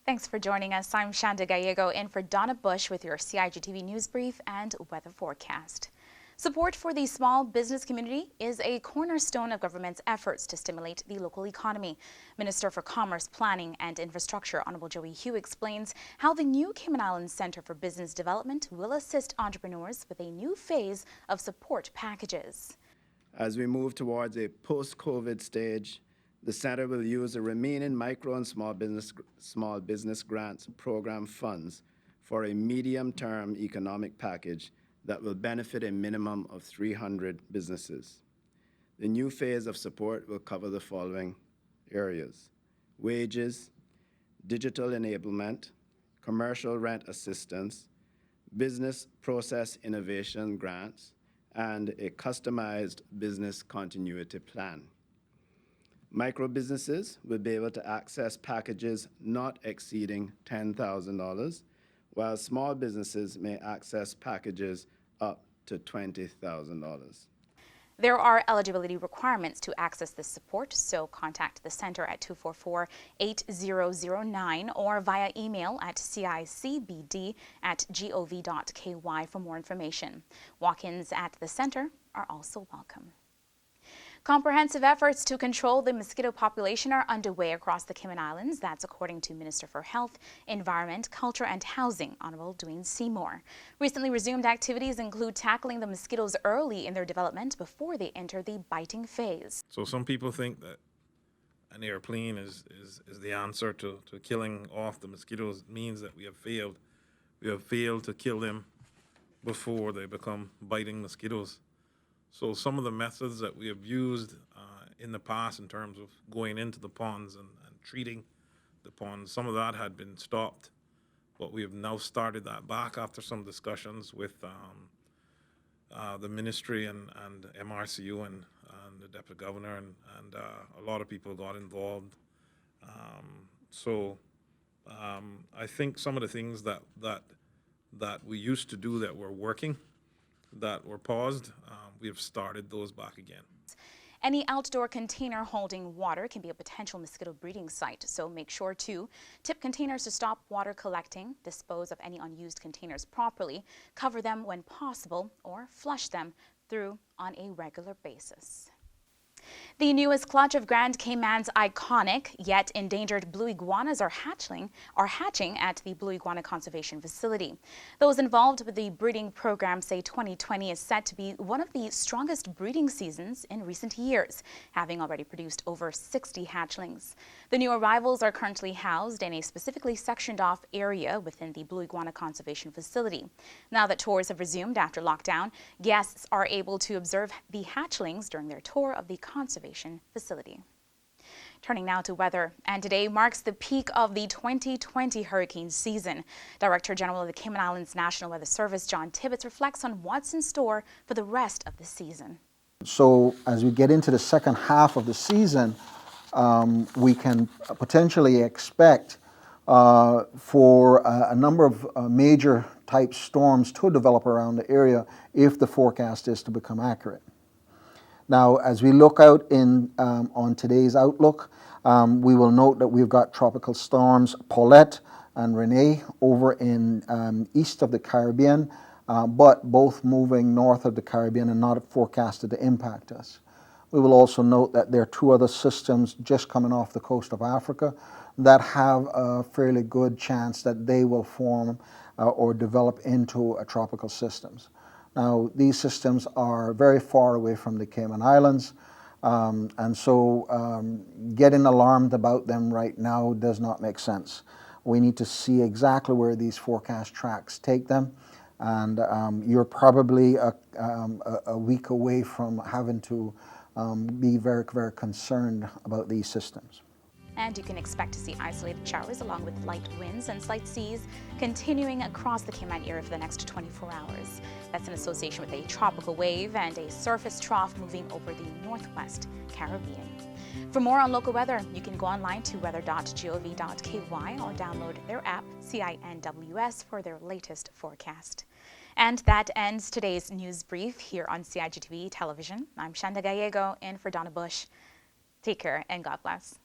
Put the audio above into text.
Thanks for joining us. I'm Shanda Gallego in for Donna Bush with your CIGTV News Brief and weather forecast. Support for the small business community is a cornerstone of government's efforts to stimulate the local economy. Minister for Commerce, Planning and Infrastructure, Honorable Joey Hew, explains how the new Cayman Islands Center for Business Development will assist entrepreneurs with a new phase of support packages. As we move towards a post-COVID stage, the center will use the remaining micro and small business grants program funds for a medium-term economic package that will benefit a minimum of 300 businesses. The new phase of support will cover the following areas: wages, digital enablement, commercial rent assistance, business process innovation grants, and a customized business continuity plan. Micro businesses will be able to access packages not exceeding $10,000, while small businesses may access packages up to $20,000. There are eligibility requirements to access this support, so contact the center at 244-8009 or via email at cicbd@gov.ky for more information. Walk-ins at the center are also welcome. Comprehensive efforts to control the mosquito population are underway across the Cayman Islands. That's according to Minister for Health, Environment, Culture and Housing, Honorable Dwayne Seymour. Recently resumed activities include tackling the mosquitoes early in their development before they enter the biting phase. So some people think that an airplane is the answer to killing off the mosquitoes. It means that we have failed. We have failed to kill them before they become biting mosquitoes. So some of the methods that we have used in the past in terms of going into the ponds and treating the ponds, some of that had been stopped, but we have now started that back after some discussions with the ministry and MRCU and the deputy governor and a lot of people got involved. I think some of the things that we used to do that were working, that were paused, we have started those back again. Any outdoor container holding water can be a potential mosquito breeding site, so make sure to tip containers to stop water collecting, dispose of any unused containers properly, cover them when possible, or flush them through on a regular basis. The newest clutch of Grand Cayman's iconic yet endangered blue iguanas are hatching at the Blue Iguana Conservation Facility. Those involved with the breeding program say 2020 is set to be one of the strongest breeding seasons in recent years, having already produced over 60 hatchlings. The new arrivals are currently housed in a specifically sectioned off area within the Blue Iguana Conservation Facility. Now that tours have resumed after lockdown, guests are able to observe the hatchlings during their tour of the conservation facility. Turning now to weather, and today marks the peak of the 2020 hurricane season. Director General of the Cayman Islands National Weather Service, John Tibbetts, reflects on what's in store for the rest of the season. So as we get into the second half of the season, we can potentially expect for a number of major type storms to develop around the area if the forecast is to become accurate. Now, as we look out on today's outlook, we will note that we've got tropical storms Paulette and Renee over in east of the Caribbean, but both moving north of the Caribbean and not forecasted to impact us. We will also note that there are two other systems just coming off the coast of Africa that have a fairly good chance that they will form or develop into tropical systems. Now, these systems are very far away from the Cayman Islands, and so getting alarmed about them right now does not make sense. We need to see exactly where these forecast tracks take them, and you're probably a week away from having to be very, very concerned about these systems. And you can expect to see isolated showers along with light winds and slight seas continuing across the Cayman area for the next 24 hours. That's in association with a tropical wave and a surface trough moving over the northwest Caribbean. For more on local weather, you can go online to weather.gov.ky or download their app, CINWS, for their latest forecast. And that ends today's news brief here on CIGTV Television. I'm Shanda Gallego in for Donna Bush. Take care and God bless.